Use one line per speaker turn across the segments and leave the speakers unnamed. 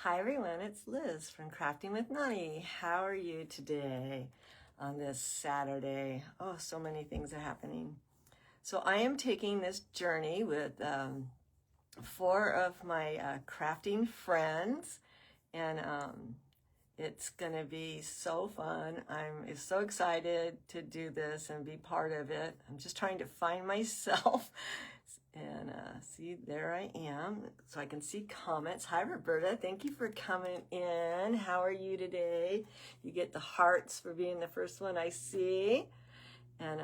Hi everyone, it's Liz from Crafting with Nani. How are you today on this Saturday? Oh, so many things are happening. So I am taking this journey with four of my crafting friends, and it's gonna be so fun. I'm so excited to do this and be part of it. I'm just trying to find myself. And see, there I am, so I can see comments. Hi, Roberta. Thank you for coming in. How are you today? You get the hearts for being the first one I see. And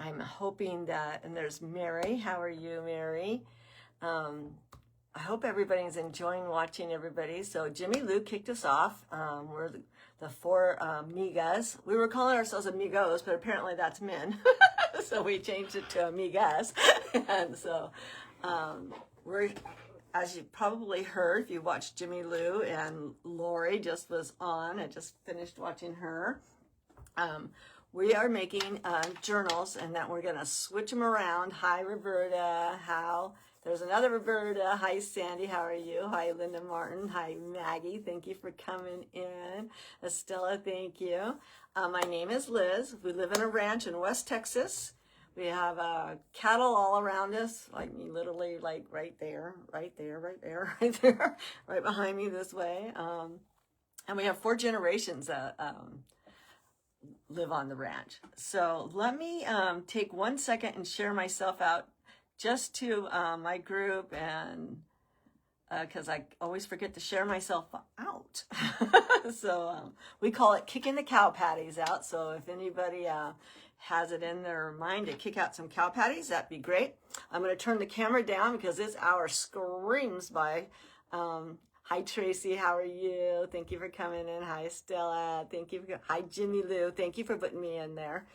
I'm hoping that, and there's Mary. How are you, Mary? I hope everybody's enjoying watching everybody. So Jimmy Lou kicked us off. We're the four Amigas. We were calling ourselves Amigos, but apparently that's men. So we changed it to Amigas. And so we're, as you probably heard, if you watched Jimmy Lou, and Lori just was on. I just finished watching her. We are making journals, and that we're going to switch them around. Hi, Roberta. How? There's another Roberta. Hi, Sandy. How are you? Hi, Linda Martin. Hi, Maggie. Thank you for coming in. Estella, thank you. My name is Liz. We live in a ranch in West Texas. We have cattle all around us, like me, literally, like right there, right there, right there, right there, right behind me this way. And we have 4 generations that live on the ranch. So let me take 1 second and share myself out just to my group, and because I always forget to share myself out. So we call it kicking the cow patties out. So if anybody has it in their mind to kick out some cow patties, that'd be great. I'm going to turn the camera down because this hour screams by. Hi, Tracy. How are you? Thank you for coming in. Hi, Stella. Thank you. Hi, Jimmy Lou. Thank you for putting me in there.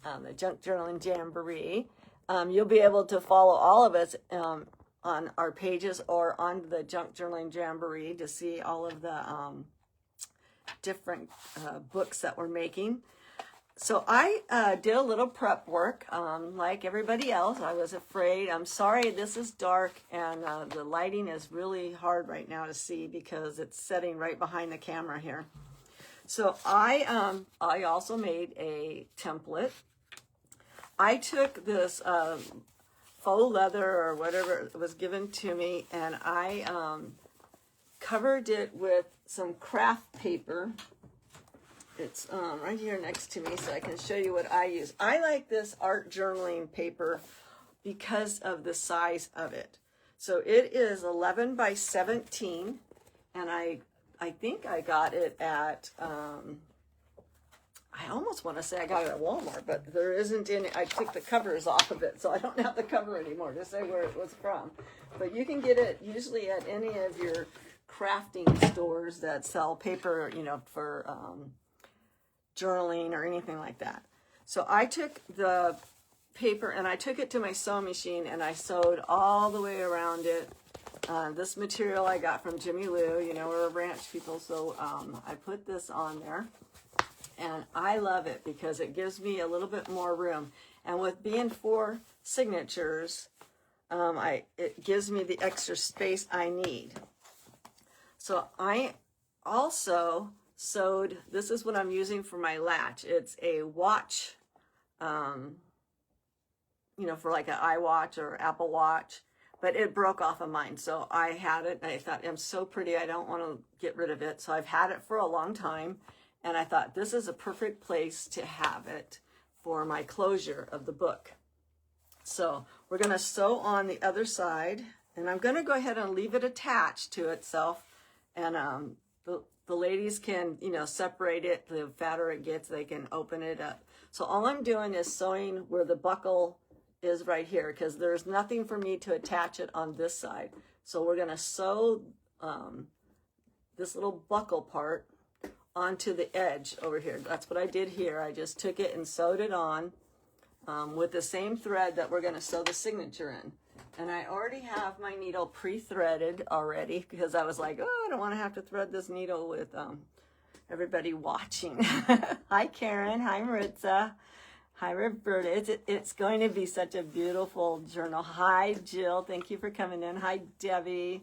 The Junk Journaling Jamboree. You'll be able to follow all of us on our pages or on the Junk Journaling Jamboree to see all of the different books that we're making. So I did a little prep work, like everybody else. I was afraid. I'm sorry this is dark, and the lighting is really hard right now to see because it's setting right behind the camera here. So I also made a template. I took this faux leather or whatever was given to me, and I covered it with some craft paper. It's right here next to me, so I can show you what I use. I like this art journaling paper because of the size of it. So it is 11 by 17, and I think I got it at, I almost want to say I got it at Walmart, but there isn't any. I took the covers off of it, so I don't have the cover anymore to say where it was from. But you can get it usually at any of your crafting stores that sell paper, you know, for journaling or anything like that. So I took the paper and I took it to my sewing machine and I sewed all the way around it. This material I got from Jimmy Lou. You know, we're ranch people, so I put this on there. And I love it because it gives me a little bit more room. And with being 4 signatures, it gives me the extra space I need. So I also sewed, this is what I'm using for my latch. It's a watch, you know, for like an iWatch or Apple Watch, but it broke off of mine. So I had it, and I thought, I'm so pretty, I don't want to get rid of it. So I've had it for a long time. And I thought this is a perfect place to have it for my closure of the book. So we're going to sew on the other side, and I'm going to go ahead and leave it attached to itself. And the ladies can, you know, separate it. The fatter it gets, they can open it up. So all I'm doing is sewing where the buckle is right here, because there's nothing for me to attach it on this side. So we're going to sew this little buckle part onto the edge over here. That's what I did here. I just took it and sewed it on with the same thread that we're going to sew the signature in. And I already have my needle pre-threaded already because I was like, oh, I don't want to have to thread this needle with everybody watching. Hi, Karen. Hi, Maritza. Hi, Roberta. It's going to be such a beautiful journal. Hi, Jill. Thank you for coming in. Hi, Debbie.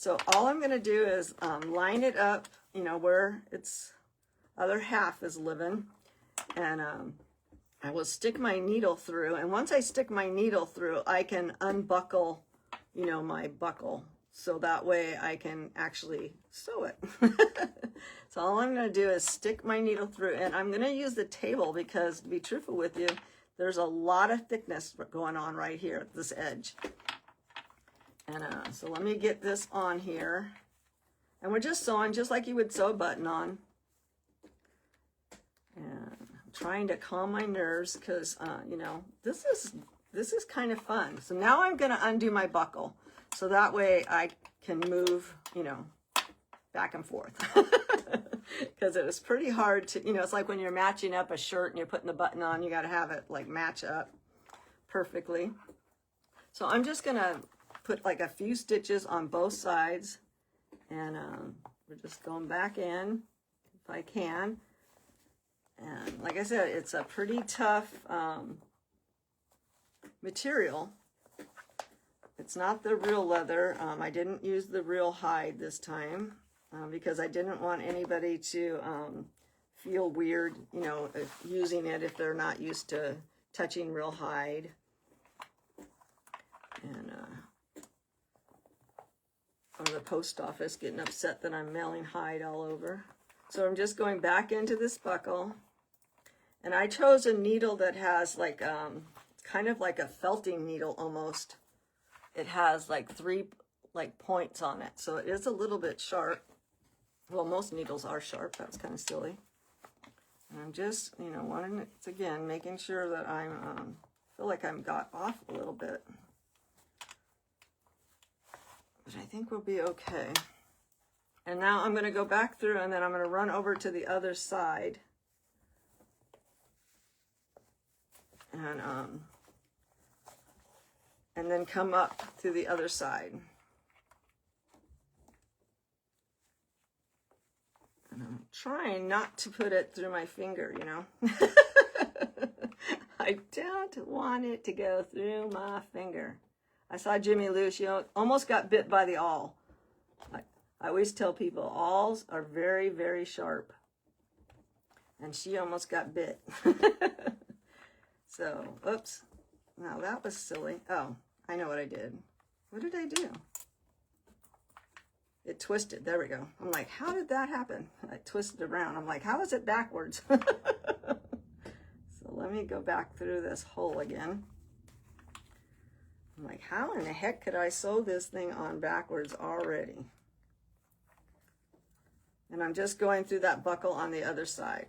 So all I'm going to do is line it up, you know, where its other half is living. And I will stick my needle through. And once I stick my needle through, I can unbuckle, you know, my buckle. So that way I can actually sew it. So all I'm going to do is stick my needle through. And I'm going to use the table because, to be truthful with you, there's a lot of thickness going on right here at this edge. And so let me get this on here. And we're just sewing just like you would sew a button on. And I'm trying to calm my nerves because, you know, this is kind of fun. So now I'm going to undo my buckle. So that way I can move, you know, back and forth. Because it was pretty hard to, you know, it's like when you're matching up a shirt and you're putting the button on, you got to have it like match up perfectly. So I'm just going to put like a few stitches on both sides, and we're just going back in if I can. And like I said, it's a pretty tough material. It's not the real leather. I didn't use the real hide this time because I didn't want anybody to feel weird, you know, using it if they're not used to touching real hide. And or the post office getting upset that I'm mailing hide all over. So I'm just going back into this buckle. And I chose a needle that has like, kind of like a felting needle almost. It has like 3 like points on it. So it is a little bit sharp. Well, most needles are sharp. That's kind of silly. And I'm just, you know, wanting to, again, making sure that I'm, feel like I'm got off a little bit. But I think we'll be okay. And now I'm going to go back through, and then I'm going to run over to the other side. And then come up to the other side. And I'm trying not to put it through my finger, you know. I don't want it to go through my finger. I saw Jimmy Lou, she almost got bit by the awl. I always tell people awls are very, very sharp. And she almost got bit. So, oops. Now that was silly. Oh, I know what I did. What did I do? It twisted. There we go. I'm like, how did that happen? I twisted around. I'm like, how is it backwards? So let me go back through this hole again. I'm like, how in the heck could I sew this thing on backwards already? And I'm just going through that buckle on the other side.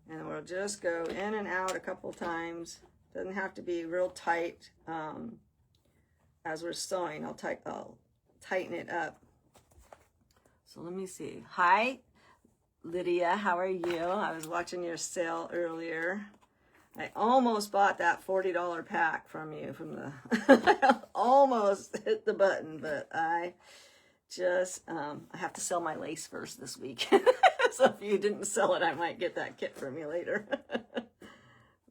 And we'll just go in and out a couple times. Doesn't have to be real tight as we're sewing. I'll tighten it up. So let me see. Hi, Lydia. How are you? I was watching your sale earlier. I almost bought that $40 pack from you from the almost hit the button, but I just I have to sell my lace first this week. So if you didn't sell it, I might get that kit from you later.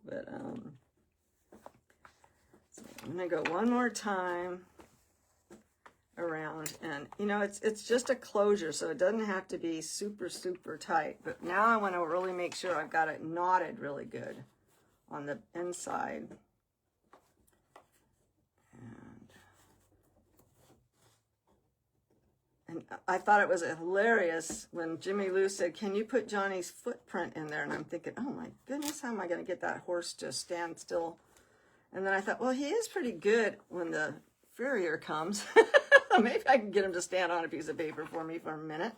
But so I'm gonna go one more time around, and you know, it's just a closure, so it doesn't have to be super tight. But now I want to really make sure I've got it knotted really good on the inside. And I thought it was hilarious when Jimmy Lou said, can you put Johnny's footprint in there? And I'm thinking, oh my goodness, how am I going to get that horse to stand still? And then I thought, well, he is pretty good when the farrier comes. Maybe I can get him to stand on a piece of paper for me for a minute.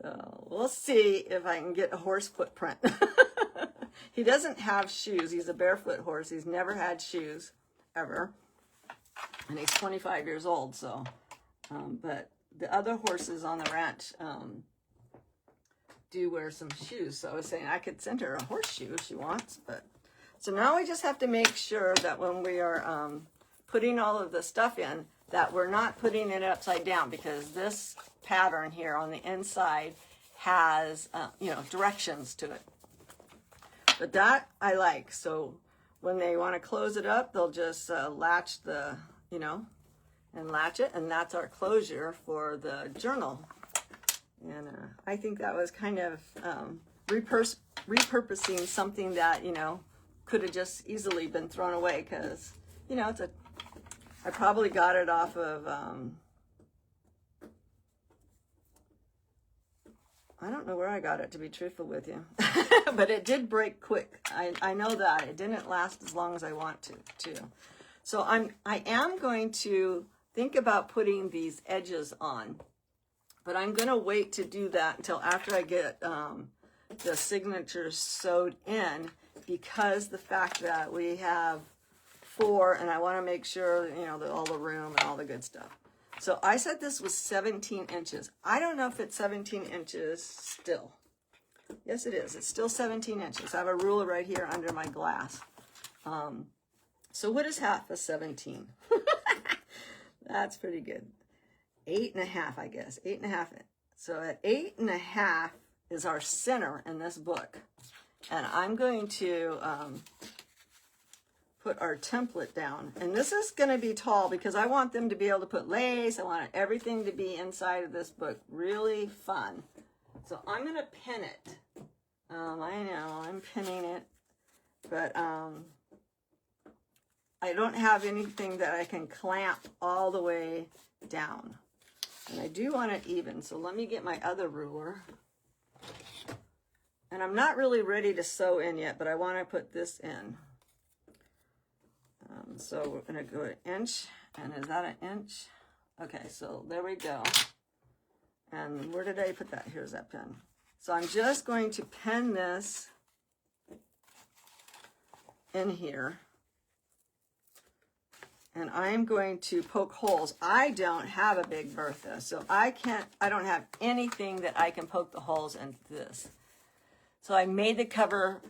So we'll see if I can get a horse footprint. He doesn't have shoes. He's a barefoot horse. He's never had shoes, ever. And he's 25 years old, so... but the other horses on the ranch do wear some shoes. So I was saying I could send her a horseshoe if she wants. But so now we just have to make sure that when we are putting all of the stuff in, that we're not putting it upside down, because this pattern here on the inside has, you know, directions to it. But that I like. So when they want to close it up, they'll just latch the, you know, and latch it, and that's our closure for the journal. And I think that was kind of repurposing something that, you know, could have just easily been thrown away, because, you know, I probably got it off of, I don't know where I got it, to be truthful with you, but it did break quick. I know that it didn't last as long as I want to. So I am going to think about putting these edges on, but I'm going to wait to do that until after I get the signatures sewed in, because the fact that we have 4, and I want to make sure, you know, that all the room and all the good stuff. So I said this was 17 inches. I don't know if it's 17 inches still. Yes, it is. It's still 17 inches. I have a ruler right here under my glass. So what is half of 17? That's pretty good. 8.5, I guess. 8.5. So at 8.5 is our center in this book. And I'm going to put our template down. And this is going to be tall because I want them to be able to put lace. I want everything to be inside of this book. Really fun. So I'm going to pin it. I know, I'm pinning it. But I don't have anything that I can clamp all the way down. And I do want it even. So let me get my other ruler. And I'm not really ready to sew in yet, but I want to put this in. So we're going to go an inch, and is that an inch? Okay, so there we go. And where did I put that? Here's that pin. So I'm just going to pin this in here. And I'm going to poke holes. I don't have a big Bertha, so I don't have anything that I can poke the holes into this. So I made the cover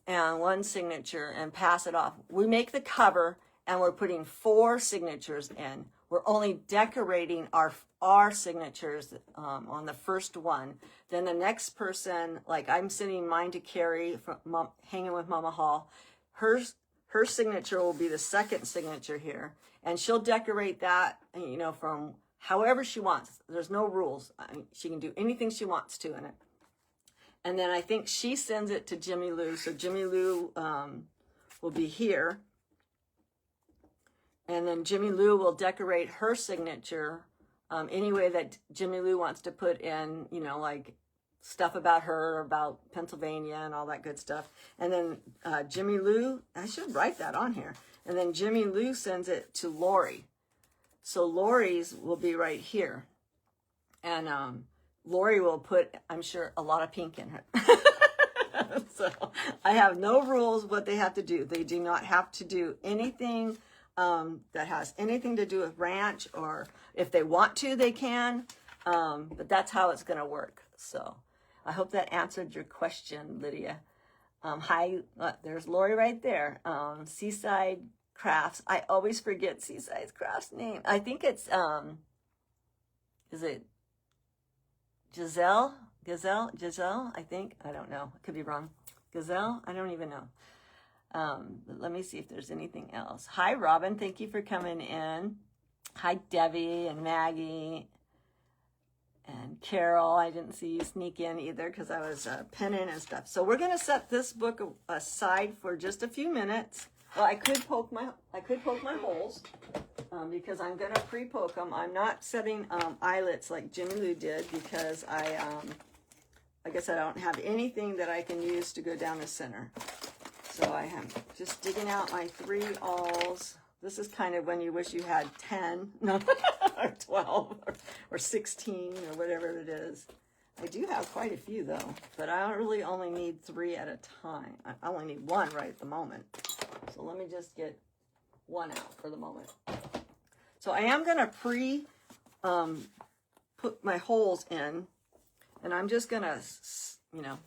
and 1 signature and pass it off. We make the cover and we're putting 4 signatures in. We're only decorating our signatures on the first one. Then the next person, like I'm sending mine to Carrie from Hanging with Mama Hall. Her signature will be the second signature here, and she'll decorate that, you know, from however she wants. There's no rules. She can do anything she wants to in it. And then I think she sends it to Jimmy Lou. So Jimmy Lou will be here. And then Jimmy Lou will decorate her signature any way that Jimmy Lou wants to put in, you know, like stuff about her, about Pennsylvania and all that good stuff. And then Jimmy Lou, I should write that on here. And then Jimmy Lou sends it to Lori. So Lori's will be right here. And Lori will put, I'm sure, a lot of pink in her. So I have no rules what they have to do. They do not have to do anything that has anything to do with ranch, or if they want to, they can. But that's how it's going to work. So I hope that answered your question, Lydia. Hi, there's Lori right there. Seaside Crafts. I always forget Seaside Crafts' name. I think it's, is it Giselle, I think. I don't know. I could be wrong. Gazelle? I don't even know. But let me see if there's anything else. Hi, Robin. Thank you for coming in. Hi, Debbie and Maggie and Carol. I didn't see you sneak in either because I was pinning and stuff. So we're going to set this book aside for just a few minutes. Well, I could poke my holes. Because I'm going to pre-poke them. I'm not setting eyelets like Jimmy Lou did, because I guess I don't have anything that I can use to go down the center. So I am just digging out my 3 awls. This is kind of when you wish you had 10, no, or 12, or 16, or whatever it is. I do have quite a few though, but I really only need 3 at a time. I only need 1 right at the moment. So let me just get 1 out for the moment. So I am going to put my holes in, and I'm just going to, you know,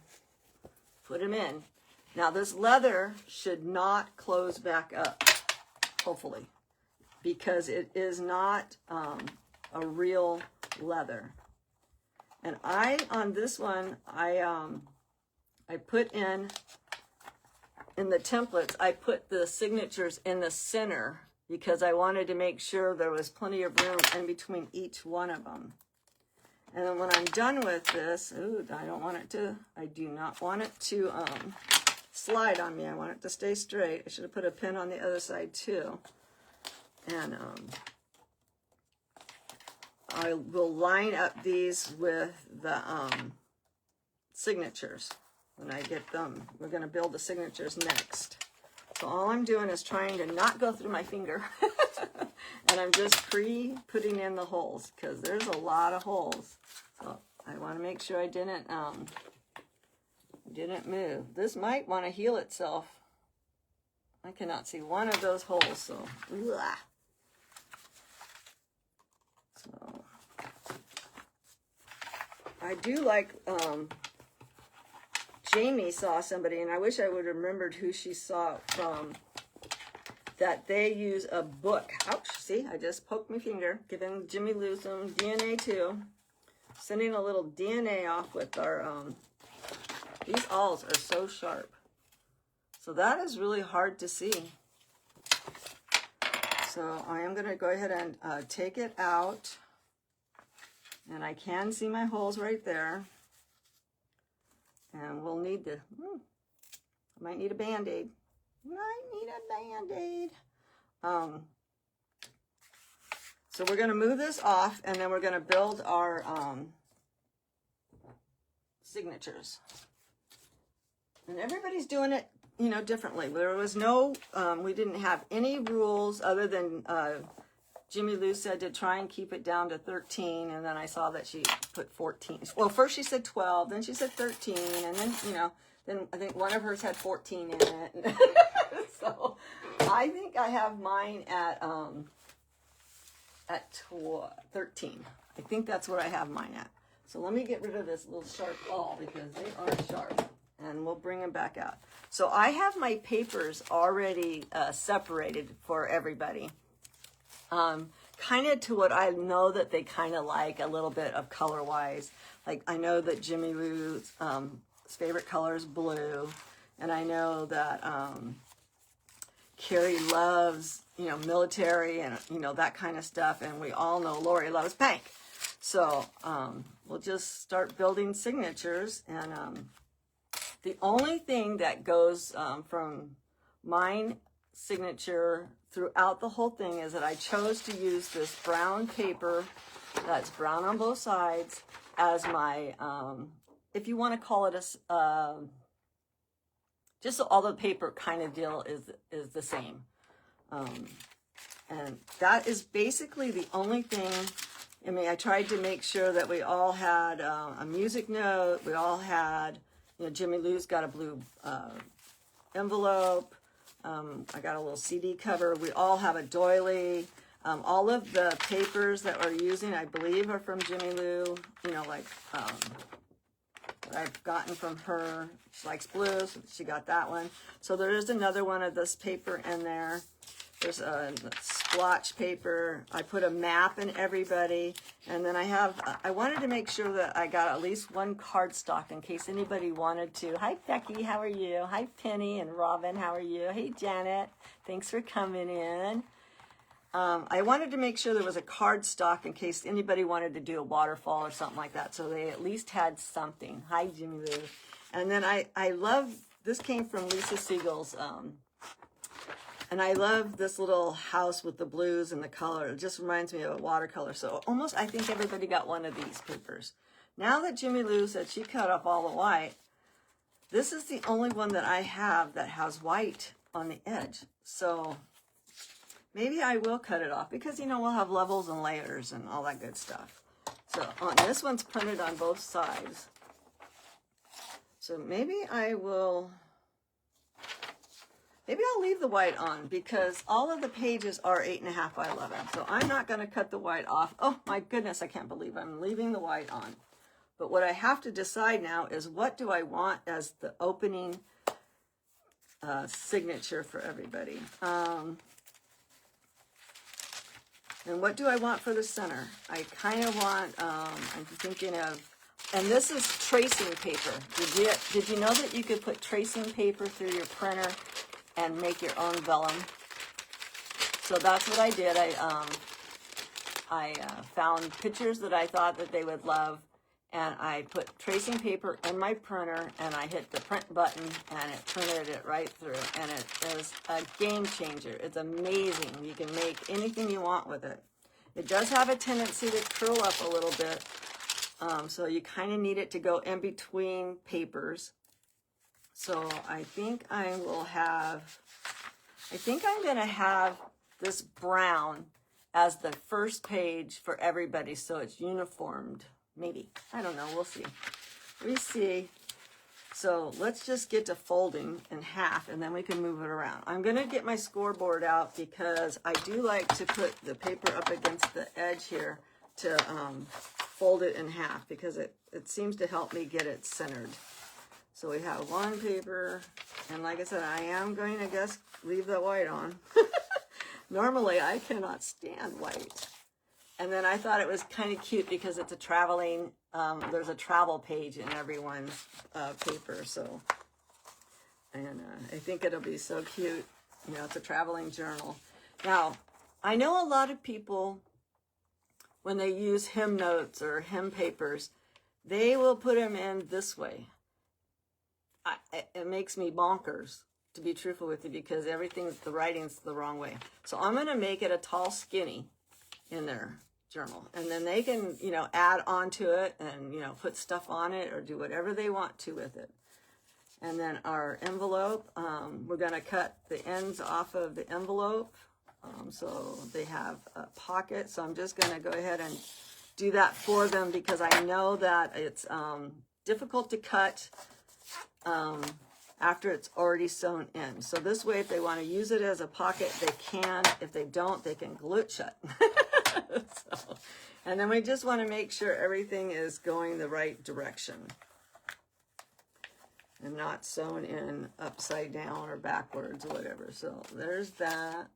put them in. Now this leather should not close back up, hopefully, because it is not a real leather. And on this one, I put in the templates, I put the signatures in the center because I wanted to make sure there was plenty of room in between each one of them. And then when I'm done with this, ooh, I do not want it to slide on me. I want it to stay straight. I should have put a pin on the other side too. And I will line up these with the signatures when I get them. We're going to build the signatures next. So all I'm doing is trying to not go through my finger. And I'm just putting in the holes because there's a lot of holes. So I want to make sure I didn't move. This might want to heal itself. I cannot see one of those holes, so blah. So I do like Jamie saw somebody, and I wish I would have remembered who she saw it from, that they use a book. Ouch, see, I just poked my finger, giving Jimmy Lou some DNA too. Sending a little DNA off with our, these awls are so sharp. So that is really hard to see. So I am going to go ahead and take it out. And I can see my holes right there. And we'll need to, I might need a Band-Aid. So we're going to move this off, and then we're going to build our signatures. And everybody's doing it, you know, differently. There was no, we didn't have any rules other than Jimmy Lou said to try and keep it down to 13, and then I saw that she put 14. Well, first she said 12, then she said 13, and then, you know, then I think one of hers had 14 in it. So I think I have mine at 13. I think that's where I have mine at. So let me get rid of this little sharp awl because they are sharp, and we'll bring them back out. So I have my papers already separated for everybody. Kind of to what I know that they kind of like a little bit of color-wise. Like I know that Jimmy Lou's favorite color is blue, and I know that Carrie loves, you know, military and, you know, that kind of stuff, and we all know Lori loves pink. So we'll just start building signatures, and the only thing that goes from mine signature throughout the whole thing is that I chose to use this brown paper that's brown on both sides as my, if you want to call it a, just so all the paper kind of deal is the same. And that is basically the only thing. I mean, I tried to make sure that we all had a music note. We all had, you know, Jimmy Lou's got a blue envelope. I got a little CD cover. We all have a doily. All of the papers that we're using, I believe, are from Jimmy Lou. You know, like that I've gotten from her. She likes blue, so she got that one. So there is another one of this paper in there. There's a splotch paper. I put a map in everybody. And then I wanted to make sure that I got at least one cardstock in case anybody wanted to. Hi, Becky, how are you? Hi, Penny and Robin, how are you? Hey, Janet, thanks for coming in. I wanted to make sure there was a cardstock in case anybody wanted to do a waterfall or something like that. So they at least had something. Hi, Jimmy Lou. And then I love, this came from Lisa Siegel's, and I love this little house with the blues and the color. It just reminds me of a watercolor. So almost, I think everybody got one of these papers. Now that Jimmy Lou said she cut off all the white, this is the only one that I have that has white on the edge. So maybe I will cut it off because, you know, we'll have levels and layers and all that good stuff. So this one's printed on both sides. So maybe I'll leave the white on because all of the pages are 8.5 by 11. So I'm not going to cut the white off. Oh my goodness, I can't believe I'm leaving the white on. But what I have to decide now is what do I want as the opening signature for everybody. And what do I want for the center? I kind of want, I'm thinking of, and this is tracing paper. Did you know that you could put tracing paper through your printer and make your own vellum? So that's what I did. I found pictures that I thought that they would love, and I put tracing paper in my printer, and I hit the print button, and it printed it right through. And it is a game changer. It's amazing. You can make anything you want with it. It does have a tendency to curl up a little bit, so you kind of need it to go in between papers. So I think I'm going to have this brown as the first page for everybody, so it's uniformed. Maybe. I don't know. We'll see. We see. So let's just get to folding in half, and then we can move it around. I'm going to get my scoreboard out because I do like to put the paper up against the edge here to fold it in half, because it seems to help me get it centered. So we have one paper, and like I said, I am going to just leave the white on. Normally, I cannot stand white. And then I thought it was kind of cute because it's a traveling, there's a travel page in everyone's paper. So, and I think it'll be so cute. You know, it's a traveling journal. Now, I know a lot of people, when they use hymn notes or hymn papers, they will put them in this way. It makes me bonkers, to be truthful with you, because the writing's the wrong way. So I'm going to make it a tall skinny in their journal, and then they can, you know, add on to it and, you know, put stuff on it or do whatever they want to with it. And then our envelope, we're going to cut the ends off of the envelope, so they have a pocket. So I'm just going to go ahead and do that for them, because I know that it's difficult to cut after it's already sewn in. So this way, if they want to use it as a pocket, they can. If they don't, they can glue it shut. So, and then we just want to make sure everything is going the right direction and not sewn in upside down or backwards or whatever. So there's that.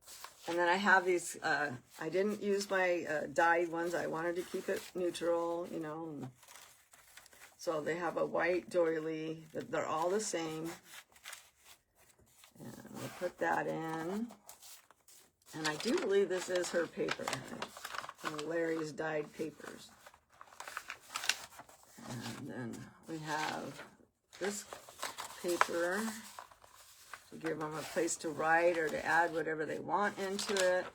And then I have these, I didn't use my dyed ones. I wanted to keep it neutral, you know. So they have a white doily. They're all the same. And we'll put that in. And I do believe this is her paper. Larry's dyed papers. And then we have this paper to give them a place to write or to add whatever they want into it.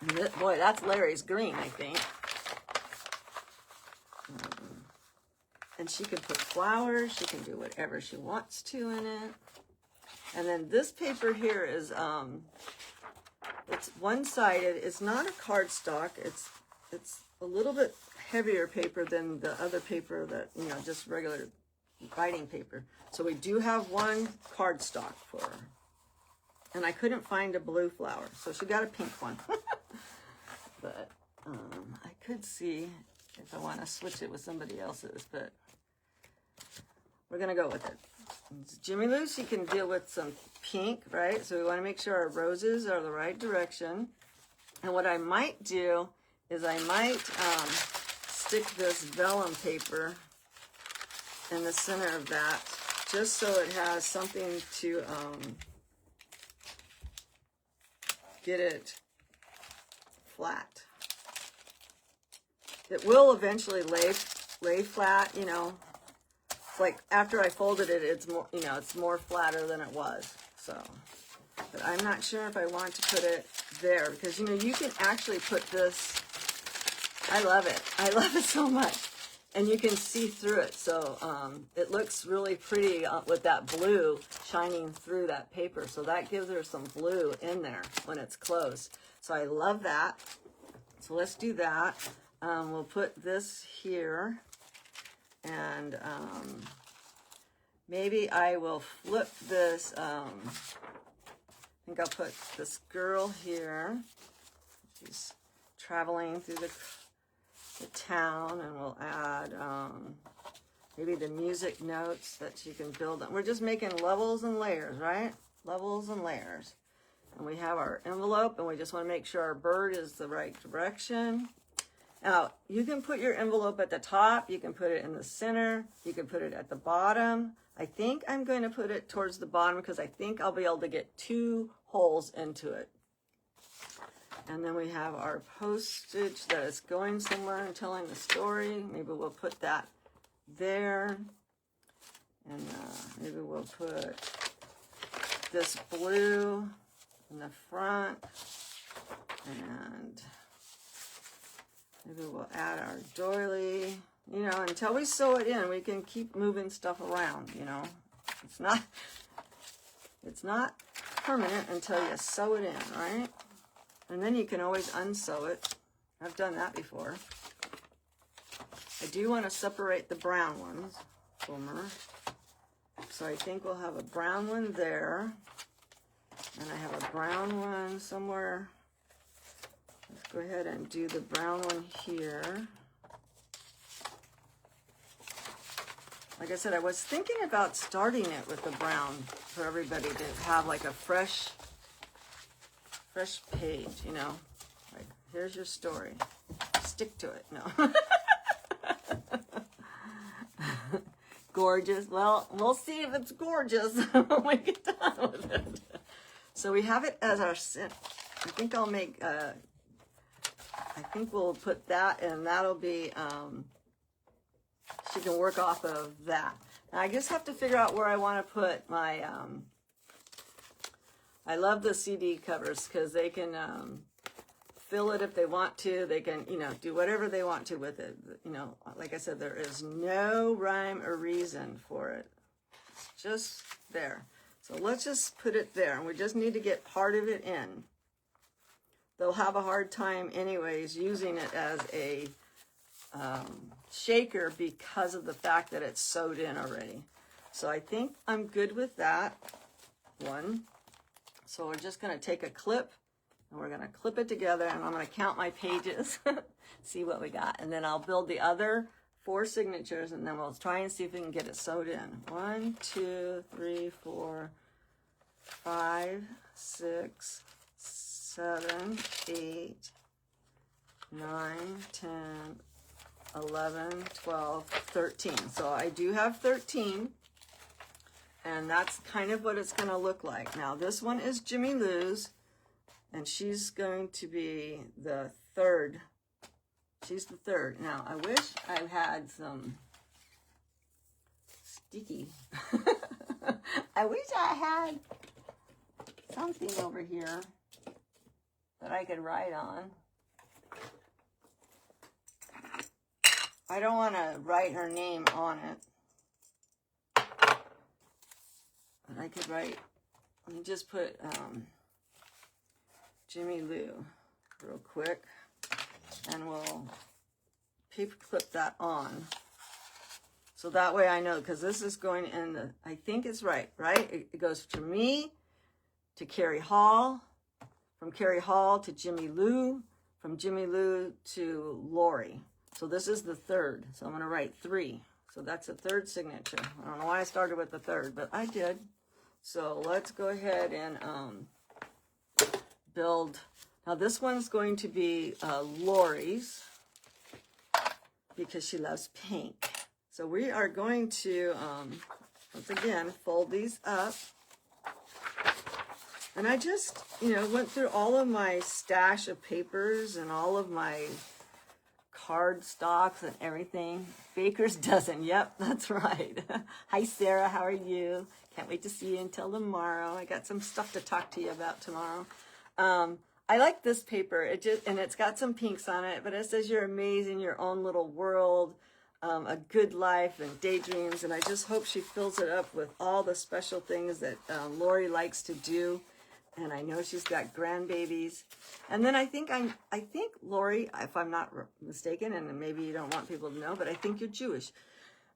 And this, boy, that's Larry's green, I think. And she can put flowers. She can do whatever she wants to in it. And then this paper here is, it's one-sided. It's not a cardstock. It's a little bit heavier paper than the other paper that, you know, just regular writing paper. So we do have one cardstock for her. And I couldn't find a blue flower, so she got a pink one. But I could see if I want to switch it with somebody else's, but we're going to go with it. Jimmy Lou, she can deal with some pink, right? So we want to make sure our roses are the right direction. And what I might do is I might stick this vellum paper in the center of that, just so it has something to get it flat. It will eventually lay flat, you know. It's like after I folded it, it's more, you know, it's more flatter than it was. So, but I'm not sure if I want to put it there, because, you know, you can actually put this. I love it. I love it so much. And you can see through it. So it looks really pretty with that blue shining through that paper. So that gives her some blue in there when it's closed. So I love that. So let's do that. We'll put this here. And maybe I will flip this. I think I'll put this girl here. She's traveling through the town, and we'll add maybe the music notes that she can build on. We're just making levels and layers, right? Levels and layers. And we have our envelope, and we just want to make sure our bird is the right direction. Now, you can put your envelope at the top, you can put it in the center, you can put it at the bottom. I think I'm going to put it towards the bottom because I think I'll be able to get 2 holes into it. And then we have our postage that is going somewhere and telling the story. Maybe we'll put that there. And maybe we'll put this blue in the front. And maybe we'll add our doily. You know, until we sew it in, we can keep moving stuff around, you know. It's not permanent until you sew it in, right? And then you can always unsew it. I've done that before. I do want to separate the brown ones. Boomer. So I think we'll have a brown one there. And I have a brown one somewhere. Let's go ahead and do the brown one here. Like I said, I was thinking about starting it with the brown for everybody to have like a fresh page, you know. Like, here's your story. Stick to it. No. Gorgeous. Well, we'll see if it's gorgeous when we get done with it. So we have it as our, I think I'll make, I think we'll put that, and that'll be, she can work off of that. Now I just have to figure out where I want to put my, I love the CD covers because they can fill it if they want to. They can, you know, do whatever they want to with it. You know, like I said, there is no rhyme or reason for it. It's just there. So let's just put it there. And we just need to get part of it in. They'll have a hard time anyways using it as a shaker because of the fact that it's sewed in already. So I think I'm good with that one. So we're just going to take a clip and we're going to clip it together, and I'm going to count my pages, see what we got. And then I'll build the other 4 signatures, and then we'll try and see if we can get it sewed in. 1, 2, 3, 4, 5, 6, 7, 8, 9, 10, 11, 12, 13. So I do have 13. And that's kind of what it's going to look like. Now, this one is Jimmy Lou's, and she's going to be the 3rd. She's the 3rd. Now, I wish I had some sticky. I wish I had something over here that I could write on. I don't want to write her name on it. I could write, let me just put Jimmy Lou real quick, and we'll paper clip that on. So that way I know, because this is going in the, I think it's right? It goes to me, to Carrie Hall, from Carrie Hall to Jimmy Lou, from Jimmy Lou to Lori. So this is the 3rd. So I'm going to write 3. So that's a 3rd signature. I don't know why I started with the 3rd, but I did. So let's go ahead and build. Now this one's going to be Lori's because she loves pink. So we are going to, once again, fold these up. And I just, you know, went through all of my stash of papers and all of my card stocks and everything. Baker's dozen. Yep, that's right. Hi, Sarah. How are you? Can't wait to see you until tomorrow. I got some stuff to talk to you about tomorrow. I like this paper. And it's got some pinks on it, but it says you're amazing, your own little world, a good life and daydreams. And I just hope she fills it up with all the special things that Lori likes to do. And I know she's got grandbabies. And then I think Lori, if I'm not mistaken, and maybe you don't want people to know, but I think you're Jewish,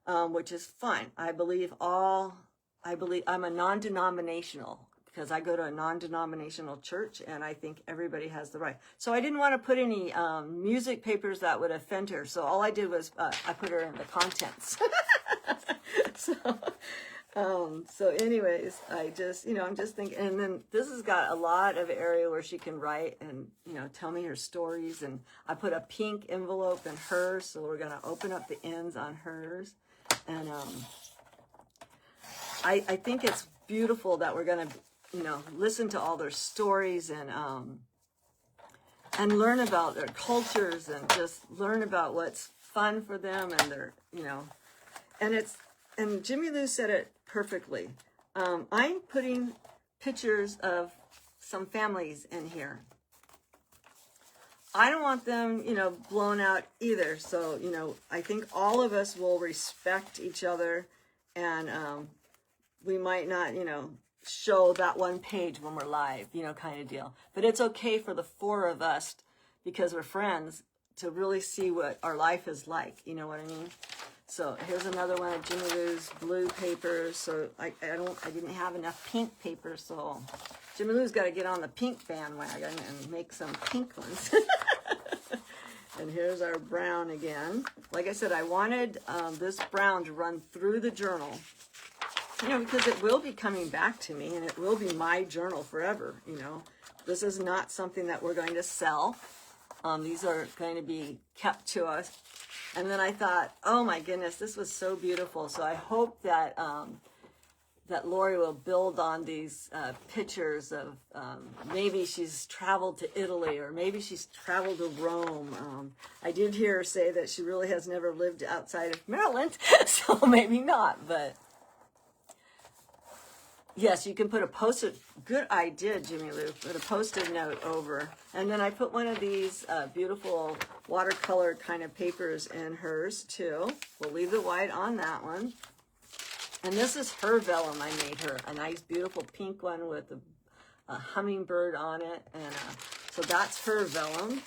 which is fine. I believe I'm a non-denominational because I go to a non-denominational church, and I think everybody has the right. So I didn't want to put any music papers that would offend her. So all I did was I put her in the contents. So anyways, I just, you know, I'm just thinking, and then this has got a lot of area where she can write and, you know, tell me her stories. And I put a pink envelope in hers, so we're going to open up the ends on hers. And I think it's beautiful that we're going to, you know, listen to all their stories. and learn about their cultures and just learn about what's fun for them and their, you know, and Jimmy Lou said it perfectly. I'm putting pictures of some families in here. I don't want them, you know, blown out either. So, you know, I think all of us will respect each other, and we might not, you know, show that one page when we're live, you know, kind of deal. But it's okay for the four of us, because we're friends, to really see what our life is like. You know what I mean? So here's another one of Jimmy Lou's blue papers. So I didn't have enough pink paper, so Jimmy Lou's got to get on the pink bandwagon and make some pink ones. And here's our brown again. Like I said, I wanted this brown to run through the journal, you know, because it will be coming back to me, and it will be my journal forever, you know. This is not something that we're going to sell. These are going to be kept to us. And then I thought, oh my goodness, this was so beautiful. So I hope that that Lori will build on these pictures of maybe she's traveled to Italy, or maybe she's traveled to Rome. I did hear her say that she really has never lived outside of Maryland, so maybe not. But yes, you can put a post-it. Good idea, Jimmy Lou. Put a post-it note over. And then I put one of these beautiful watercolor kind of papers in hers too. We'll leave the white on that one. And this is her vellum. I made her a nice, beautiful pink one with a hummingbird on it. And so that's her vellum.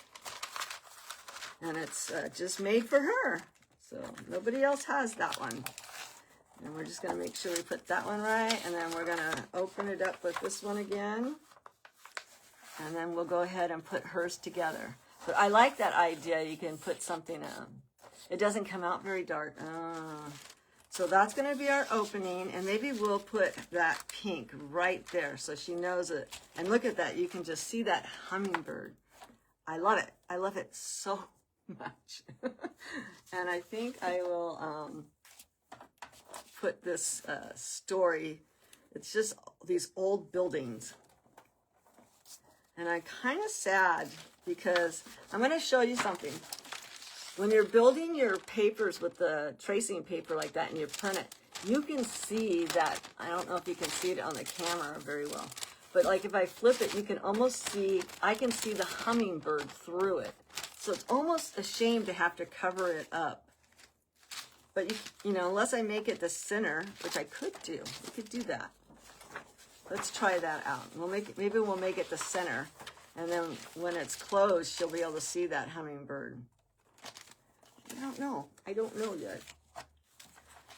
And it's just made for her. So nobody else has that one. And we're just going to make sure we put that one right. And then we're going to open it up with this one again. And then we'll go ahead and put hers together. But I like that idea. You can put something, it doesn't come out very dark. So that's going to be our opening. And maybe we'll put that pink right there so she knows it. And look at that. You can just see that hummingbird. I love it. I love it so much. And I think I will put this story. It's just these old buildings. And I'm kind of sad because I'm going to show you something. When you're building your papers with the tracing paper like that and you print it, you can see that, I don't know if you can see it on the camera very well, but like if I flip it, you can almost see, I can see the hummingbird through it. So it's almost a shame to have to cover it up. But you know, unless I make it the center, which I could do, we could do that. Let's try that out. We'll make it, maybe we'll make it the center, and then when it's closed, she'll be able to see that hummingbird. I don't know yet.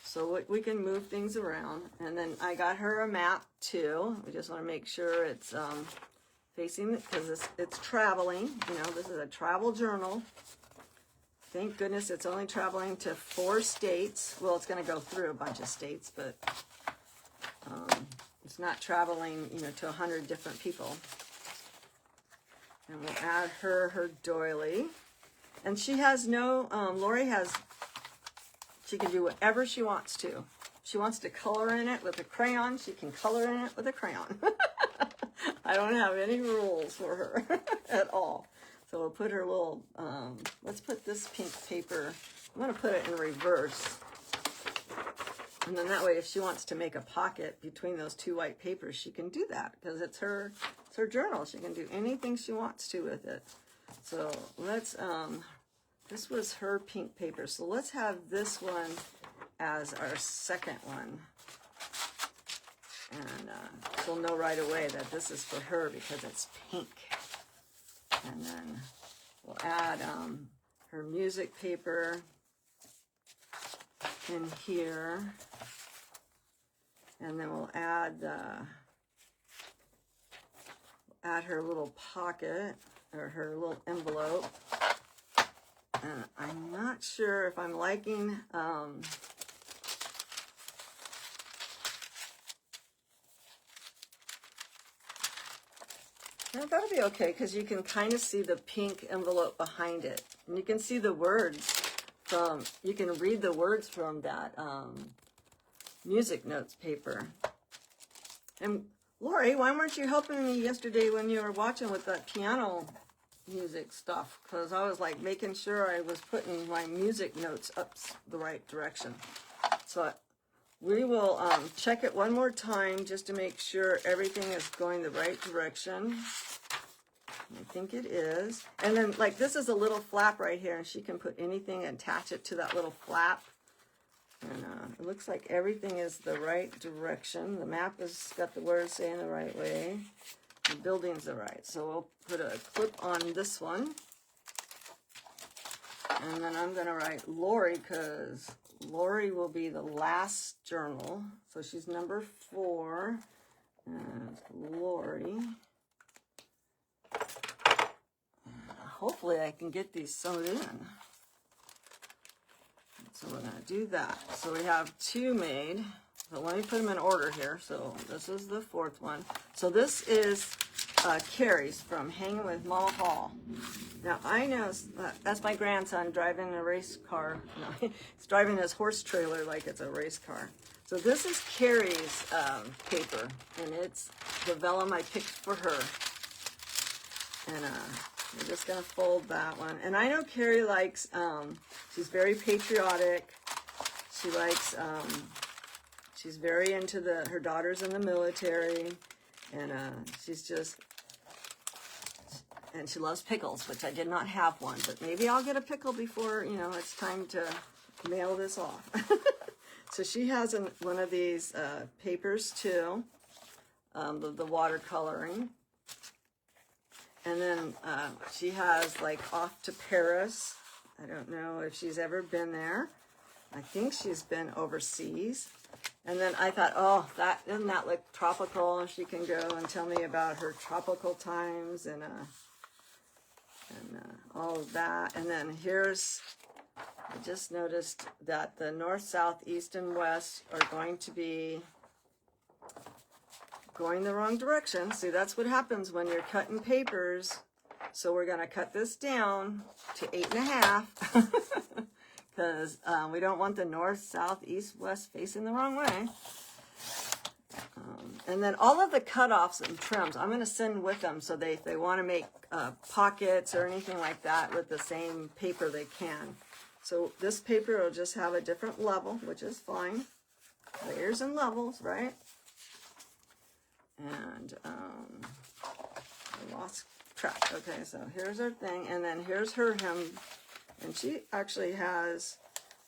So we can move things around. And then I got her a map too. We just want to make sure it's facing, because it's traveling. You know, this is a travel journal. Thank goodness it's only traveling to 4 states. Well, it's going to go through a bunch of states, but it's not traveling, you know, to 100 different people. And we'll add her doily. And she has no, Lori has, she can do whatever she wants to. She wants to color in it with a crayon, she can color in it with a crayon. I don't have any rules for her at all. So we'll put her little, let's put this pink paper, I'm going to put it in reverse. And then that way, if she wants to make a pocket between those 2 white papers, she can do that, because it's her journal. She can do anything she wants to with it. So let's, this was her pink paper. So let's have this one as our second one. And she'll know right away that this is for her because it's pink. And then we'll add her music paper in here. And then we'll add her little pocket, or her little envelope. And I'm not sure if I'm liking no, that'll be okay, because you can kind of see the pink envelope behind it. And you can see the words from, you can read the words from that music notes paper. And Lori, why weren't you helping me yesterday when you were watching with that piano music stuff because I was like making sure I was putting my music notes up the right direction. So we will check it one more time just to make sure everything is going the right direction. I think it is. And then like this is a little flap right here, and she can put anything and attach it to that little flap. And it looks like everything is the right direction. The map has got the words saying the right way. The building's the right. So we'll put a clip on this one. And then I'm going to write Lori because Lori will be the last journal. So she's number 4. And Lori. Hopefully I can get these sewed in. So we're going to do that. So we have 2 made. So let me put them in order here. So this is the 4th one. So this is Carrie's from Hanging with Mama Hall. Now I know that's my grandson driving a race car. No, he's driving his horse trailer like it's a race car. So this is Carrie's paper, and it's the vellum I picked for her. And we're just gonna fold that one. And I know Carrie likes, she's very patriotic. She likes, she's very into her daughter's in the military. And she's just, and she loves pickles, which I did not have one. But maybe I'll get a pickle before, you know, it's time to mail this off. So she has one of these papers too, the watercoloring. And then she has like Off to Paris. I don't know if she's ever been there. I think she's been overseas. And then I thought, oh, doesn't that look tropical? She can go and tell me about her tropical times and all of that. And then I just noticed that the north, south, east, and west are going to be going the wrong direction. See, that's what happens when you're cutting papers. So we're going to cut this down to 8.5 because we don't want the north, south, east, west facing the wrong way. And then all of the cutoffs and trims, I'm going to send with them so if they want to make pockets or anything like that with the same paper, they can. So this paper will just have a different level, which is fine. Layers and levels, right? And I lost track. Okay, so here's her thing, and then here's her hem, and she actually has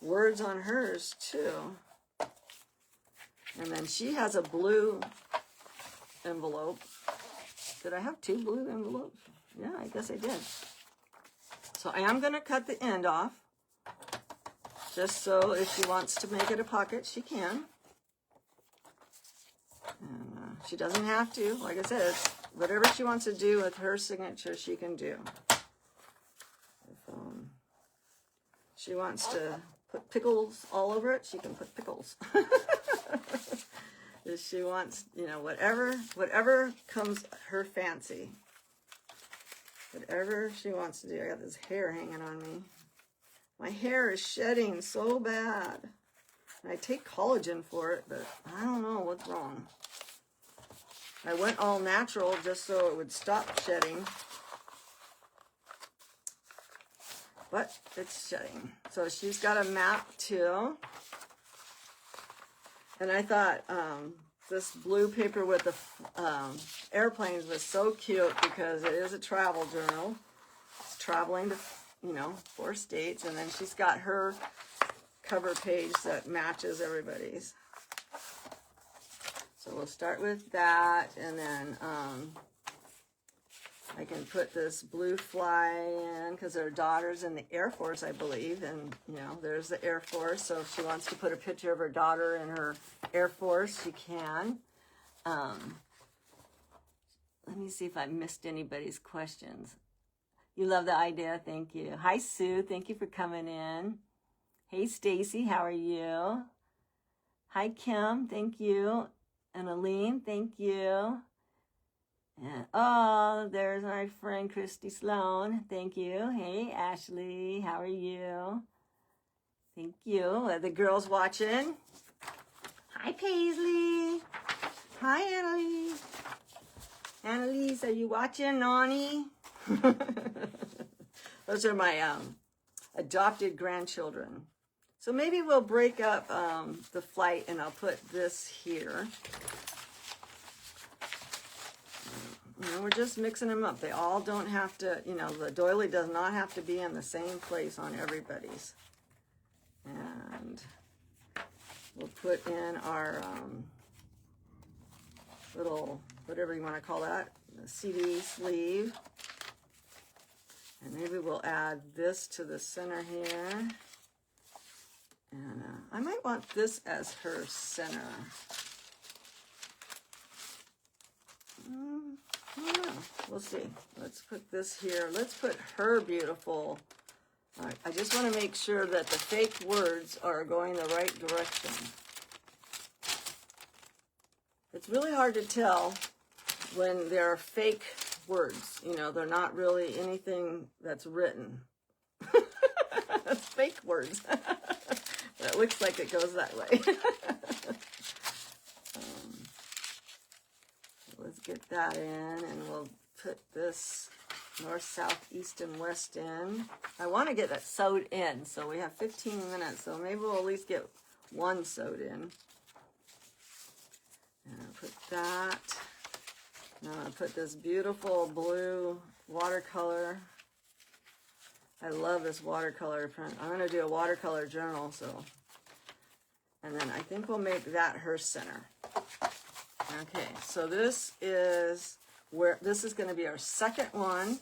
words on hers too. And then she has a blue envelope. Did I have 2 blue envelopes? Yeah, I guess I did. So I am going to cut the end off, just so if she wants to make it a pocket, she can. And she doesn't have to. Like I said, it's whatever she wants to do with her signature, she can do. If she wants to put pickles all over it, she can put pickles. If she wants, you know, whatever comes her fancy. Whatever she wants to do. I got this hair hanging on me. My hair is shedding so bad. And I take collagen for it, but I don't know what's wrong. I went all natural just so it would stop shedding. But it's shedding. So she's got a map too. And I thought this blue paper with the airplanes was so cute because it is a travel journal. It's traveling to, 4 states. And then she's got her cover page that matches everybody's. So we'll start with that, and then I can put this blue fly in because her daughter's in the Air Force, I believe, and there's the Air Force. So if she wants to put a picture of her daughter in her Air Force, she can. Let me see if I missed anybody's questions. You love the idea, thank you. Hi Sue, thank you for coming in. Hey Stacy, how are you? Hi Kim, thank you. And Aline, thank you. And oh, there's my friend Christy Sloan. Thank you. Hey, Ashley, how are you? Thank you. Are the girls watching? Hi, Paisley. Hi, Annalise. Annalise, are you watching, Nani? Those are my adopted grandchildren. So maybe we'll break up the flight and I'll put this here. You know, we're just mixing them up. They all don't have to, you know, the doily does not have to be in the same place on everybody's. And we'll put in our little, whatever you want to call that, the CD sleeve. And maybe we'll add this to the center here. And I might want this as her center. I don't know. We'll see. Let's put this here. Let's put her beautiful. I just want to make sure that the fake words are going the right direction. It's really hard to tell when they're fake words. You know, they're not really anything that's written. It's fake words. But it looks like it goes that way. Let's get that in, and we'll put this north, south, east, and west in. I want to get that sewed in, so we have 15 minutes, so maybe we'll at least get one sewed in. And I'll put that. Now I'm going to put this beautiful blue watercolor. I love this watercolor print. I'm going to do a watercolor journal, so. And then I think we'll make that her center. Okay, so this is where this is going to be our second one,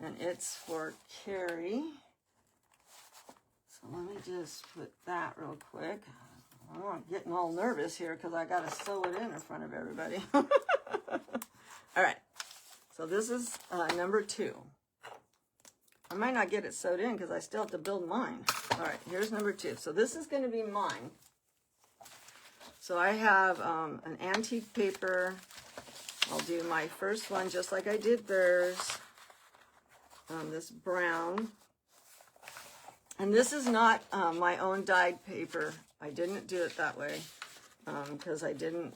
and it's for Carrie. So let me just put that real quick. I'm getting all nervous here because I got to sew it in front of everybody. All right, so this is number 2. I might not get it sewed in because I still have to build mine. All right, here's number 2. So this is going to be mine. So I have an antique paper. I'll do my first one just like I did theirs. This brown. And this is not my own dyed paper. I didn't do it that way because I didn't,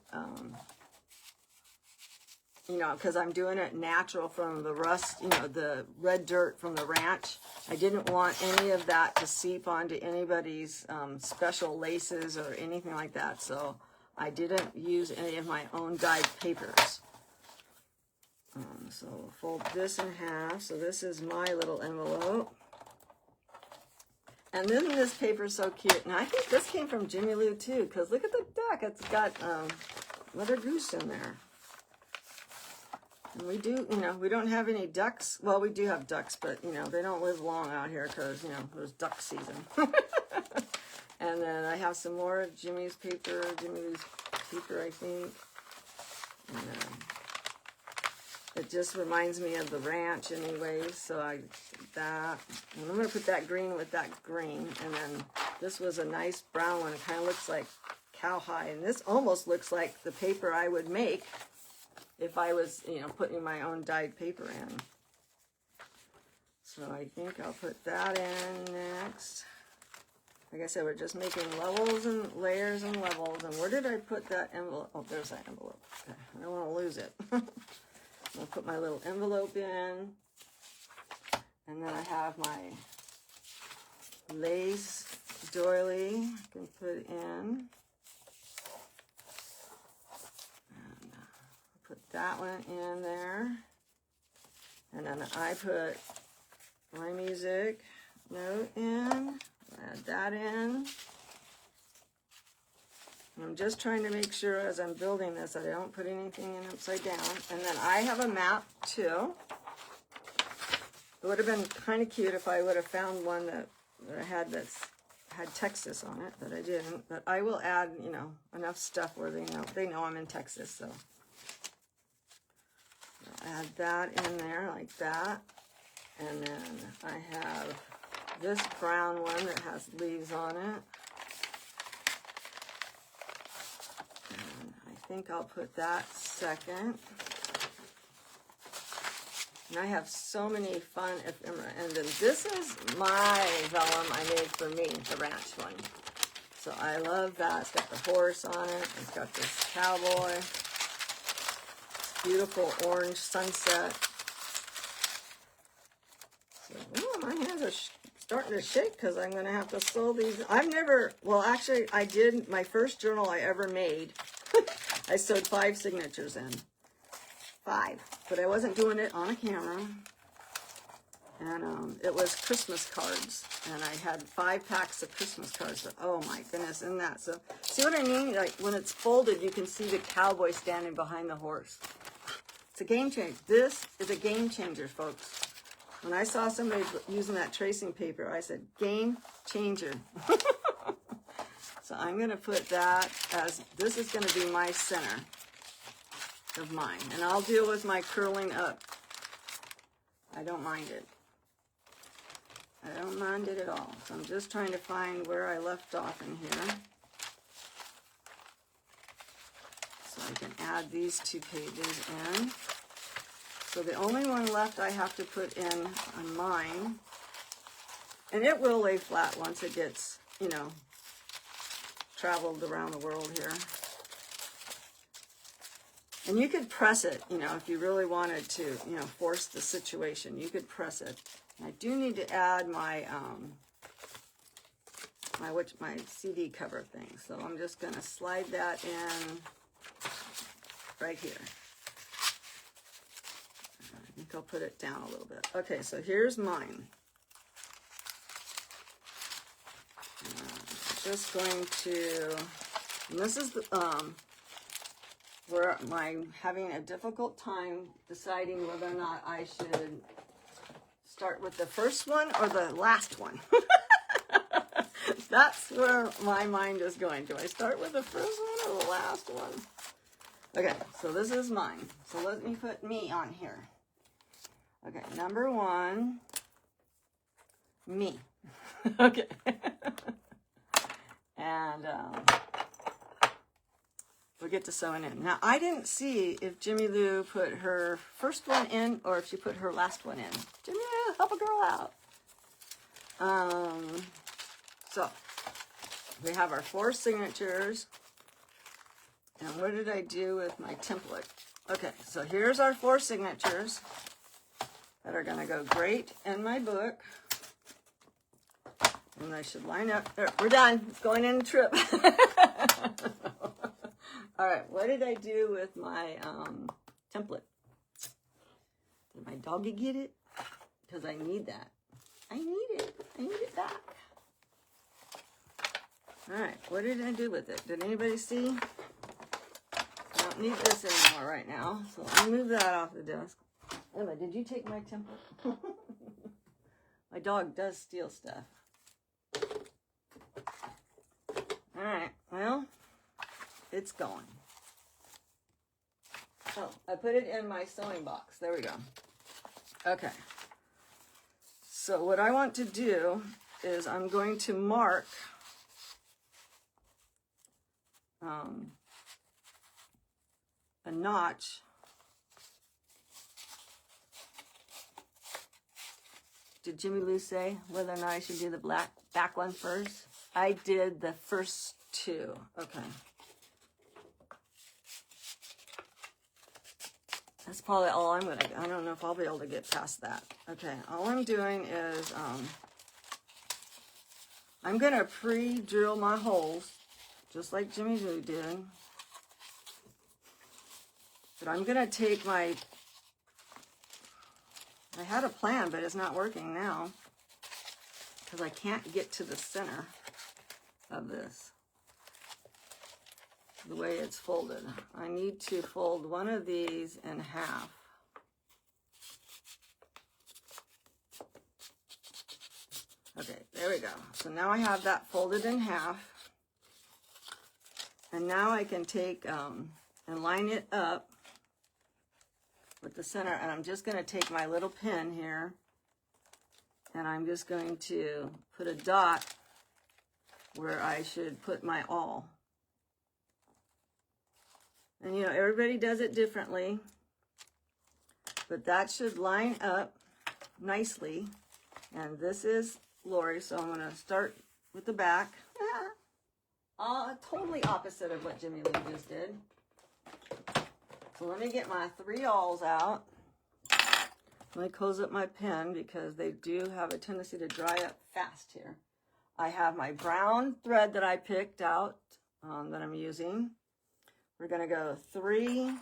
you know, because I'm doing it natural from the rust, you know, the red dirt from the ranch. I didn't want any of that to seep onto anybody's special laces or anything like that. So I didn't use any of my own dyed papers. So we'll fold this in half. So this is my little envelope. And then this paper is so cute. And I think this came from Jimmy Lou too, because look at the duck. It's got mother goose in there. And we do, you know, we don't have any ducks. Well, we do have ducks, but, you know, they don't live long out here because, you know, there's duck season. And then I have some more of Jimmy's paper, Jimmy Lou's paper, I think. And it just reminds me of the ranch anyways, so I did that. And I'm going to put that green with that green. And then this was a nice brown one. It kind of looks like cowhide. And this almost looks like the paper I would make if I was, you know, putting my own dyed paper in. So I think I'll put that in next. Like I said, we're just making levels and layers and levels. And where did I put that envelope? Oh, there's that envelope. Okay. I don't want to lose it. I'll put my little envelope in. And then I have my lace doily I can put in. And put that one in there. And then I put my music note in. Add that in. And I'm just trying to make sure as I'm building this that I don't put anything in upside down. And then I have a map too. It would have been kind of cute if I would have found one that I had had Texas on it, but I didn't. But I will add, you know, enough stuff where they know I'm in Texas. So I'll add that in there like that. And then I have this brown one that has leaves on it. And I think I'll put that second. And I have so many fun ephemera. And then this is my vellum I made for me, the ranch one. So I love that. It's got the horse on it. It's got this cowboy. Beautiful orange sunset.
my hands are starting to shake because I'm going to have to sew these. I've never, well, actually, I did. My first journal I ever made, I sewed 5 signatures in. 5. But I wasn't doing it on a camera. And it was Christmas cards. And I had 5 packs of Christmas cards. So, oh my goodness, isn't that so? See what I mean? Like when it's folded, you can see the cowboy standing behind the horse. It's a game changer. This is a game changer, folks. When I saw somebody using that tracing paper, I said, game changer. So I'm going to put that as, this is going to be my center of mine. And I'll deal with my curling up. I don't mind it. I don't mind it at all. So I'm just trying to find where I left off in here. So I can add these 2 pages in. So the only one left I have to put in on mine, and it will lay flat once it gets, you know, traveled around the world here. And you could press it, you know, if you really wanted to, you know, force the situation, you could press it. I do need to add my my CD cover thing. So I'm just going to slide that in right here. I think I'll put it down a little bit. Okay, so here's mine. I'm just going to, and this is the, where I'm having a difficult time deciding whether or not I should start with the first one or the last one. That's where my mind is going. Do I start with the first one or the last one? Okay, so this is mine. So let me put me on here. Okay, number 1, me. Okay. And we'll get to sewing in. Now, I didn't see if Jimmy Lou put her first one in or if she put her last one in. Jimmy Lou, help a girl out. So, we have our 4 signatures. And what did I do with my template? Okay, so here's our 4 signatures that are going to go great in my book. And I should line up. There, we're done. It's going in the trip. All right, what did I do with my template? Did my doggy get it? Because I need that. I need it. I need it back. All right, what did I do with it? Did anybody see? I don't need this anymore right now, so I'll move that off the desk. Emma, did you take my template? My dog does steal stuff. All right, well, it's going. Oh, I put it in my sewing box. There we go. Okay. So what I want to do is I'm going to mark a notch. Did Jimmy Lou say whether or not I should do the back one first? I did the first 2. Okay. That's probably all I'm going to do. I don't know if I'll be able to get past that. Okay, all I'm doing is I'm going to pre-drill my holes, just like Jimmy Lou did. But I'm going to take my, I had a plan, but it's not working now because I can't get to the center of this, the way it's folded. I need to fold one of these in half. Okay, there we go. So now I have that folded in half. And now I can take and line it up with the center. And I'm just going to take my little pin here. And I'm just going to put a dot where I should put my awl. And you know, everybody does it differently. But that should line up nicely. And this is Lori, so I'm going to start with the back. Totally opposite of what Jimmy Lou just did. So let me get my 3 awls out. Let me close up my pen because they do have a tendency to dry up fast here. I have my brown thread that I picked out that I'm using. We're going to go 3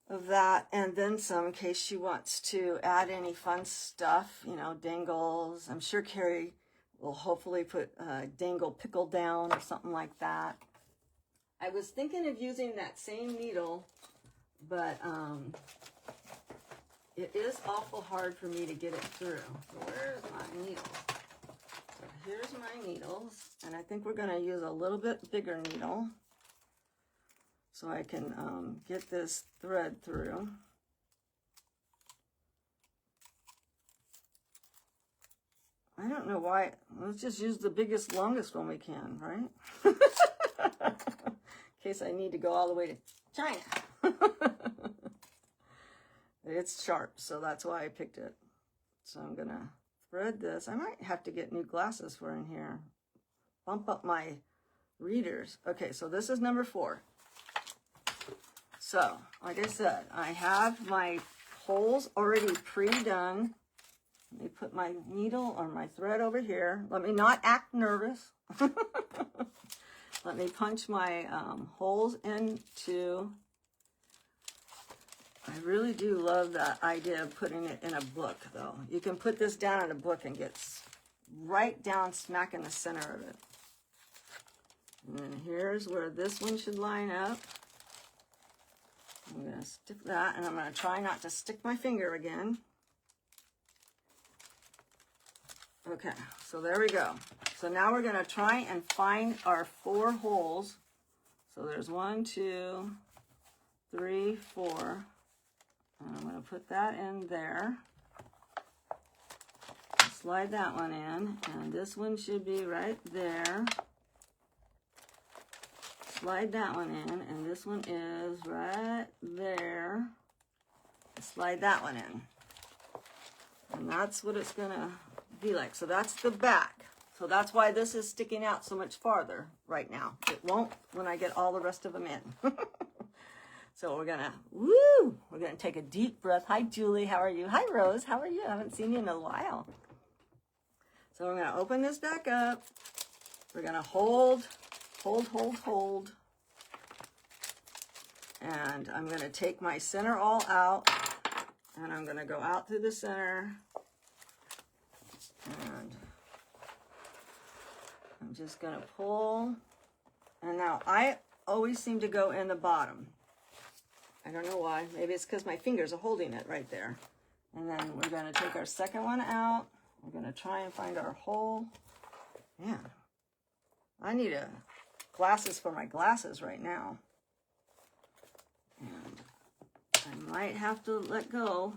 of that and then some in case she wants to add any fun stuff, you know, dangles. I'm sure Carrie will hopefully put dangle pickle down or something like that. I was thinking of using that same needle, but it is awful hard for me to get it through. So where's my needle? So here's my needles, and I think we're going to use a little bit bigger needle so I can get this thread through. I don't know why. Let's just use the biggest, longest one we can, right? In case I need to go all the way to China. It's sharp, so that's why I picked it. So I'm going to thread this. I might have to get new glasses for in here. Bump up my readers. Okay, so this is number 4. So, like I said, I have my holes already pre-done. Let me put my needle or my thread over here. Let me not act nervous. Let me punch my holes into. I really do love that idea of putting it in a book, though. You can put this down in a book and get right down smack in the center of it. And then here's where this one should line up. I'm going to stick that, and I'm going to try not to stick my finger again. Okay, so there we go. So now we're going to try and find our 4 holes. So there's 1, 2, 3, 4. And I'm going to put that in there. Slide that one in, and this one should be right there. Slide that one in, and this one is right there. Slide that one in. And that's what it's going to be like. So that's the back. So that's why this is sticking out so much farther right now. It won't when I get all the rest of them in. So we're gonna take a deep breath. Hi, Julie, how are you? Hi, Rose, how are you? I haven't seen you in a while. So we're gonna open this back up. We're gonna hold. And I'm gonna take my center all out, and I'm gonna go out through the center. And I'm just gonna pull. And now I always seem to go in the bottom. I don't know why. Maybe it's because my fingers are holding it right there. And then we're going to take our second one out. We're going to try and find our hole. Man, I need glasses for my glasses right now. And I might have to let go.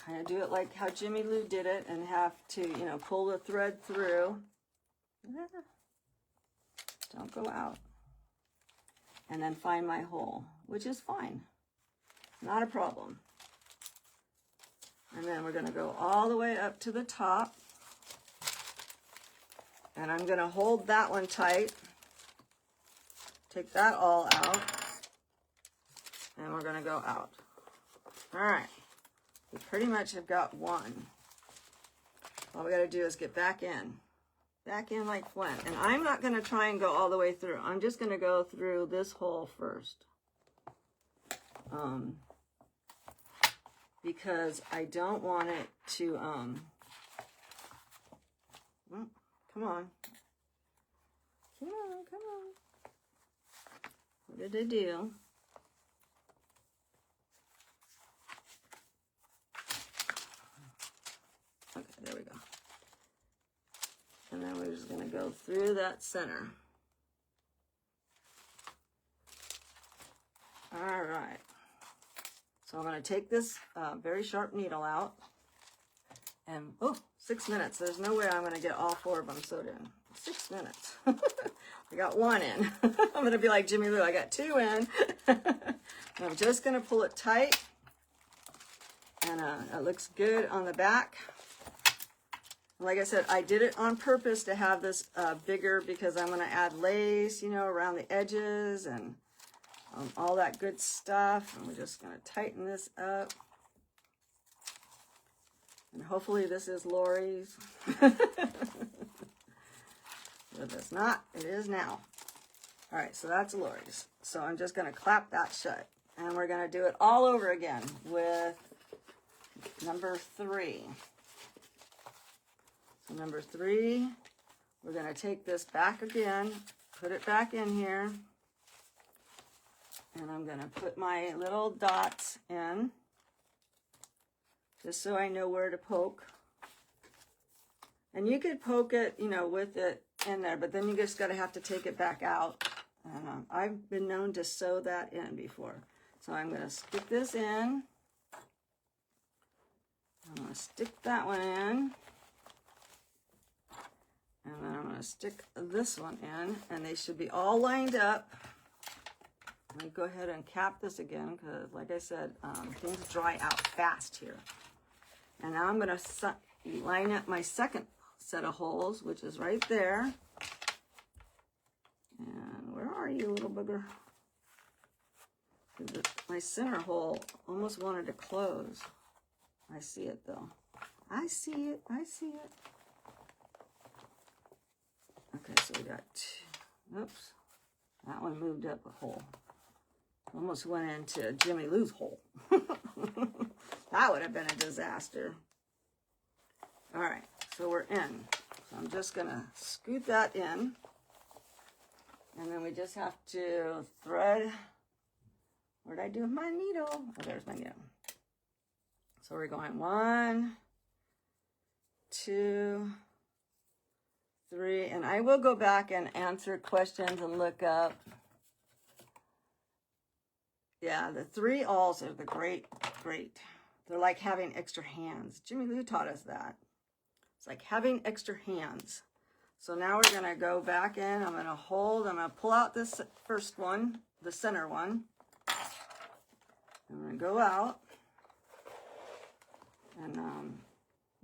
Kind of do it like how Jimmy Lou did it and have to, you know, pull the thread through. Don't go out. And then find my hole, which is fine. Not a problem. And then we're going to go all the way up to the top. And I'm going to hold that one tight. Take that all out. And we're going to go out. All right. We pretty much have got one. All we got to do is get back in. Back in like flint. And I'm not going to try and go all the way through. I'm just going to go through this hole first. Because I don't want it to, well, come on. Come on. What did I do? Okay, there we go. And then we're just going to go through that center. All right. So I'm going to take this very sharp needle out. And, 6 minutes. There's no way I'm going to get all 4 of them sewed in. 6 minutes. I got 1 in. I'm going to be like Jimmy Lou. I got 2 in. And I'm just going to pull it tight. And it looks good on the back. Like I said, I did it on purpose to have this bigger because I'm going to add lace, you know, around the edges and all that good stuff. And we're just going to tighten this up. And hopefully this is Lori's. If it's not, it is now. All right, so that's Lori's. So I'm just going to clap that shut. And we're going to do it all over again with number 3. So number 3, we're going to take this back again, put it back in here. And I'm going to put my little dots in, just so I know where to poke. And you could poke it, you know, with it in there, but then you just have to take it back out. And I've been known to sew that in before. So I'm going to stick this in. I'm going to stick that one in. And then I'm going to stick this one in. And they should be all lined up. Let me go ahead and cap this again because, like I said, things dry out fast here. And now I'm going to line up my second set of holes, which is right there. And where are you, little booger? My center hole almost wanted to close. I see it, though. I see it. I see it. Okay, so we got two. Oops. That one moved up a hole. Almost went into Jimmy Lou's hole. That would have been a disaster. All right, so we're in. So I'm just going to scoot that in. And then we just have to thread. What did I do with my needle? Oh, there's my needle. So we're going 1, 2, 3. And I will go back and answer questions and look up. Yeah, the 3 alls are the great. They're like having extra hands. Jimmy Lou taught us that. It's like having extra hands. So now we're going to go back in. I'm going to hold. I'm going to pull out this first one, the center one. I'm going to go out. And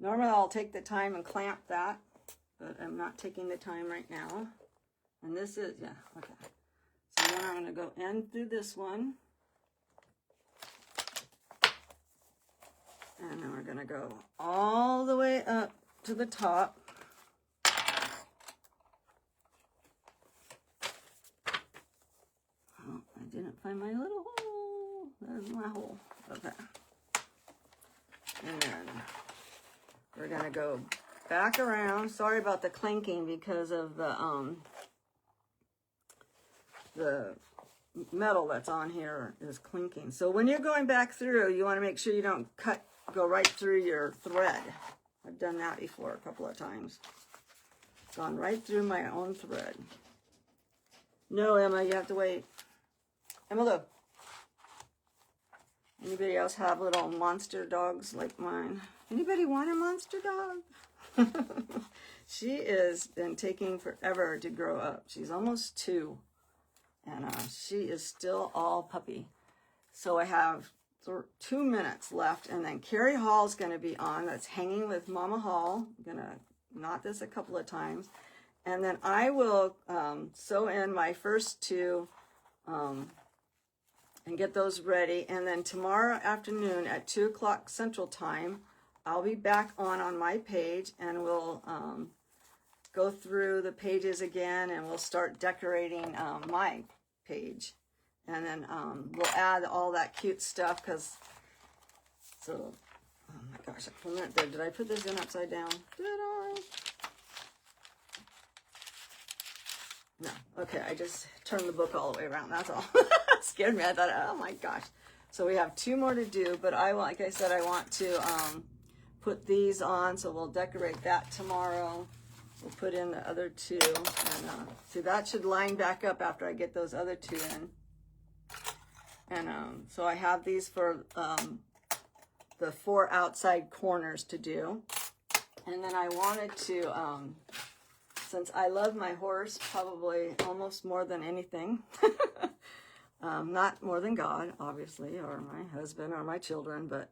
normally I'll take the time and clamp that, but I'm not taking the time right now. And this is, yeah, okay. So then I'm going to go in through this one. And then we're going to go all the way up to the top. Oh, I didn't find my little hole. There's my hole. Okay. And then we're going to go back around. Sorry about the clinking because of the metal that's on here is clinking. So when you're going back through, you want to make sure you don't go right through your thread. I've done that before a couple of times. Gone right through my own thread. No, Emma, you have to wait. Emma, look. Anybody else have little monster dogs like mine? Anybody want a monster dog? She has been taking forever to grow up. She's almost 2. And she is still all puppy. So I have 2 minutes left. And then Carrie Hall's going to be on. That's hanging with Mama Hall. I'm going to knot this a couple of times. And then I will sew in my first 2 and get those ready. And then tomorrow afternoon at 2 o'clock Central Time, I'll be back on my page, and we'll go through the pages again, and we'll start decorating my page. And then we'll add all that cute stuff, oh my gosh, did I put this in upside down? Did I? No, okay, I just turned the book all the way around, that's all. Scared me, I thought, oh my gosh. So we have 2 more to do, but like I said, I want to put these on, so we'll decorate that tomorrow. We'll put in the other 2, and see, that should line back up after I get those other 2 in. And so I have these for the 4 outside corners to do. And then I wanted to, since I love my horse probably almost more than anything, not more than God, obviously, or my husband or my children, but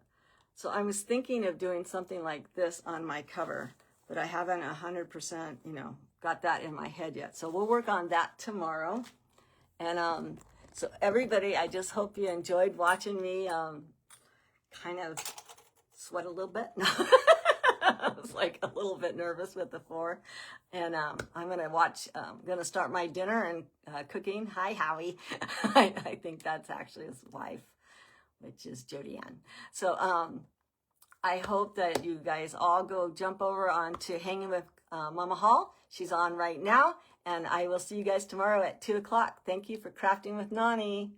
so I was thinking of doing something like this on my cover. but I haven't 100%, got that in my head yet. So we'll work on that tomorrow. And so everybody, I just hope you enjoyed watching me kind of sweat a little bit. I was like a little bit nervous with the 4. And I'm gonna start my dinner and cooking. Hi, Howie. I think that's actually his wife, which is Jody Ann. So I hope that you guys all go jump over onto Hanging with Mama Hall. She's on right now. And I will see you guys tomorrow at 2 o'clock. Thank you for crafting with Nani.